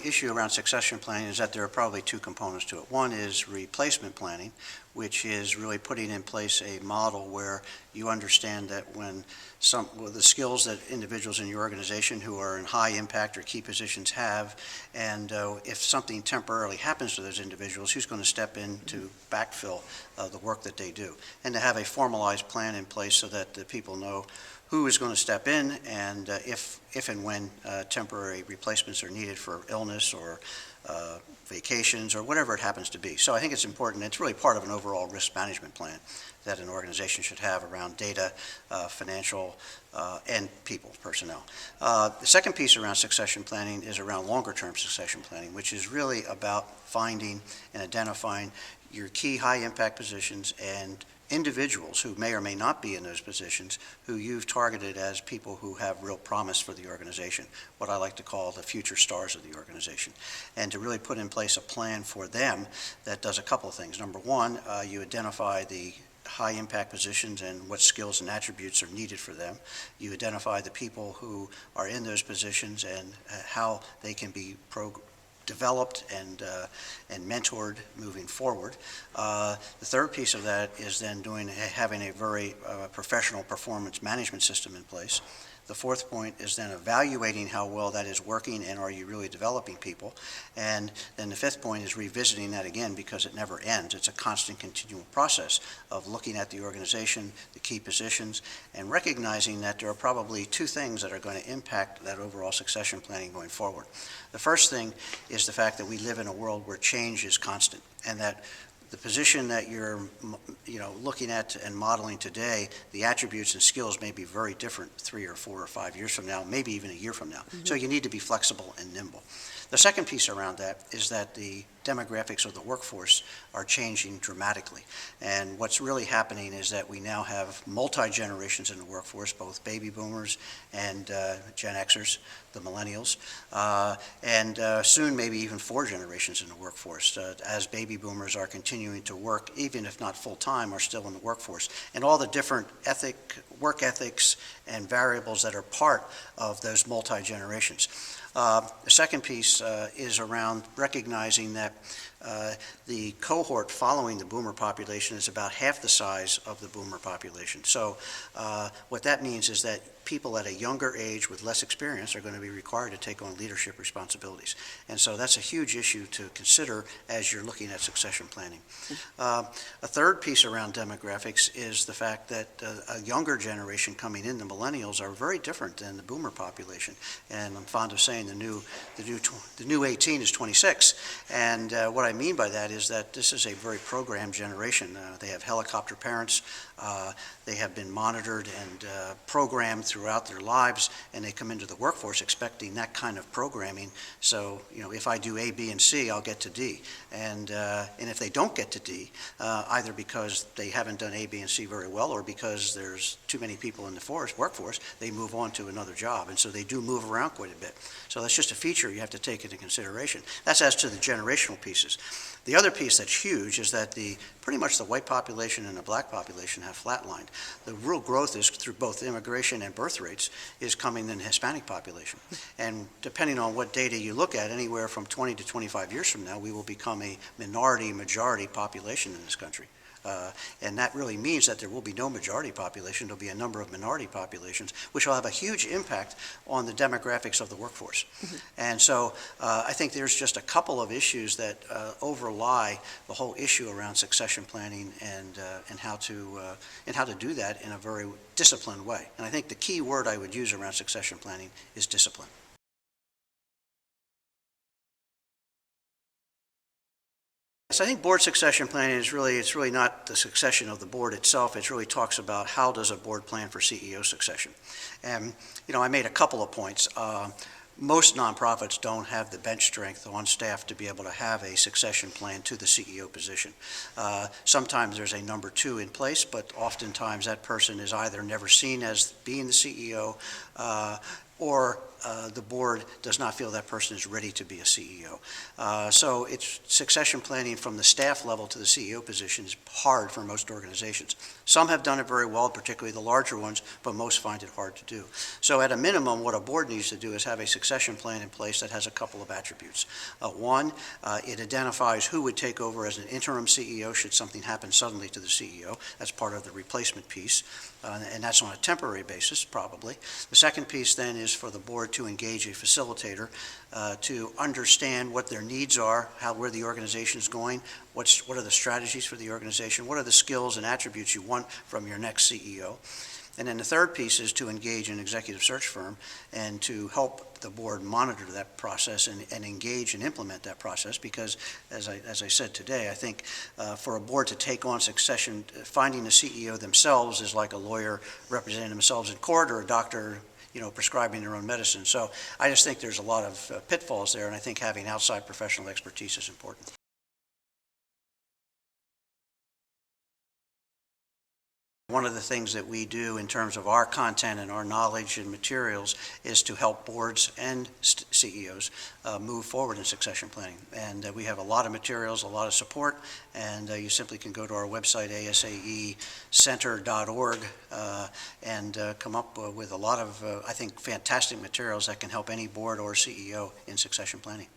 issue around succession planning is that there are probably two components to it. One is replacement planning, which is really putting in place a model where you understand that when the skills that individuals in your organization who are in high impact or key positions have, and if something temporarily happens to those individuals, who's going to step in to backfill the work that they do, and to have a formalized plan in place so that the people know who is going to step in, and if and when temporary replacements are needed for illness or vacations or whatever it happens to be. So I think it's important. It's really part of an overall risk management plan that an organization should have around data, financial, and people, personnel. The second piece around succession planning is around longer-term succession planning, which is really about finding and identifying your key high-impact positions and individuals who may or may not be in those positions who you've targeted as people who have real promise for the organization, what I like to call the future stars of the organization, and to really put in place a plan for them that does a couple of things. Number one, you identify the high impact positions and what skills and attributes are needed for them. You identify the people who are in those positions and how they can be developed and mentored moving forward. The third piece of that is then having a very professional performance management system in place. The fourth point is then evaluating how well that is working and are you really developing people. And then the fifth point is revisiting that again because it never ends. It's a constant continual process of looking at the organization, the key positions, and recognizing that there are probably two things that are going to impact that overall succession planning going forward. The first thing is the fact that we live in a world where change is constant, and that the position that you're looking at and modeling today, the attributes and skills may be very different 3 or 4 or 5 years from now, maybe even a year from now. Mm-hmm. So you need to be flexible and nimble. The second piece around that is that the demographics of the workforce are changing dramatically. And what's really happening is that we now have multi-generations in the workforce, both baby boomers and Gen Xers, the millennials, and soon maybe even 4 generations in the workforce as baby boomers are continuing to work, even if not full-time, are still in the workforce. And all the different work ethics and variables that are part of those multi-generations. The second piece is around recognizing that the cohort following the boomer population is about half the size of the boomer population. So what that means is that people at a younger age with less experience are going to be required to take on leadership responsibilities. And so that's a huge issue to consider as you're looking at succession planning. A third piece around demographics is the fact that a younger generation coming in, the millennials, are very different than the boomer population. And I'm fond of saying the new 18 is 26. And what I mean by that is that this is a very programmed generation. They have helicopter parents. They have been monitored and programmed throughout their lives, and they come into the workforce expecting that kind of programming. So, if I do A, B, and C, I'll get to D. And if they don't get to D, either because they haven't done A, B, and C very well, or because there's too many people in the workforce, they move on to another job. And so they do move around quite a bit. So that's just a feature you have to take into consideration. That's as to the generational pieces. The other piece that's huge is that pretty much the white population and the black population have flatlined. The real growth is through both immigration and birth rates is coming in the Hispanic population. And depending on what data you look at, anywhere from 20 to 25 years from now, we will become a majority population in this country. And that really means that there will be no majority population. There'll be a number of minority populations, which will have a huge impact on the demographics of the workforce. Mm-hmm. And so I think there's just a couple of issues that overlie the whole issue around succession planning and how to do that in a very disciplined way. And I think the key word I would use around succession planning is discipline. So I think board succession planning is really not the succession of the board itself. It really talks about how does a board plan for CEO succession. And I made a couple of points. Most nonprofits don't have the bench strength on staff to be able to have a succession plan to the CEO position. Sometimes there's a number 2 in place, but oftentimes that person is either never seen as being the CEO or the board does not feel that person is ready to be a CEO. So it's succession planning from the staff level to the CEO position is hard for most organizations. Some have done it very well, particularly the larger ones, but most find it hard to do. So at a minimum, what a board needs to do is have a succession plan in place that has a couple of attributes. One, it identifies who would take over as an interim CEO should something happen suddenly to the CEO. That's part of the replacement piece, and that's on a temporary basis, probably. The second piece then is for the board to engage a facilitator to understand what their needs are, where the organization is going, what are the strategies for the organization, what are the skills and attributes you want from your next CEO. And then the third piece is to engage an executive search firm and to help the board monitor that process and engage and implement that process, because as I said today, I think for a board to take on succession, finding a CEO themselves is like a lawyer representing themselves in court or a doctor prescribing their own medicine. So I just think there's a lot of pitfalls there, and I think having outside professional expertise is important. One of the things that we do in terms of our content and our knowledge and materials is to help boards and CEOs move forward in succession planning. And we have a lot of materials, a lot of support, and you simply can go to our website, asaecenter.org, and come up with a lot of, I think, fantastic materials that can help any board or CEO in succession planning.